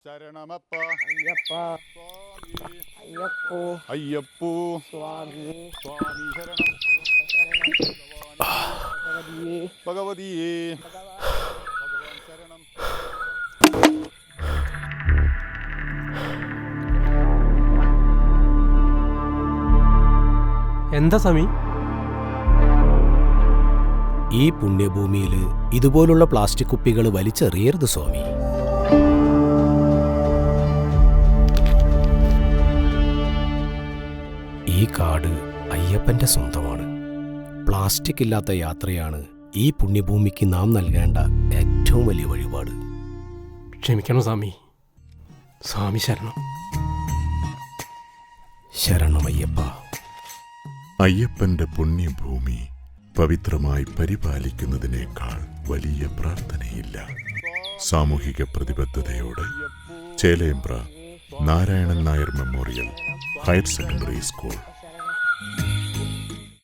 ശരണമപ്പ അയ്യപ്പ സ്വാമി അയ്യപ്പോ അയ്യപ്പൂ സ്വാമി സ്വാമി ശരണം ഭഗവതിയെ ഭഗവതിയേ ഭഗവാൻ ശരണം. എന്താ സമി? ഈ പുണ്യഭൂമിയിൽ ഇതുപോലുള്ള പ്ലാസ്റ്റിക് കുപ്പികൾ വലിച്ചെറിയരുത് സ്വാമി. ഈ കാട് അയ്യപ്പന്റെ സ്വന്തമാണ്. പ്ലാസ്റ്റിക് ഇല്ലാത്ത യാത്രയാണ് ഈ പുണ്യഭൂമിക്ക് നാം നൽകേണ്ട ഏറ്റവും വലിയ വഴിപാട്. ക്ഷമിക്കണം സ്വാമി. സ്വാമി ശരണം. ശരണമയ്യപ്പ. അയ്യപ്പന്റെ പുണ്യഭൂമി പവിത്രമായി പരിപാലിക്കുന്നതിനേക്കാൾ വലിയ പ്രാർത്ഥനയില്ല. സാമൂഹിക പ്രതിബദ്ധതയോടെ Chelembra Narayanan Nair memorial higher secondary school.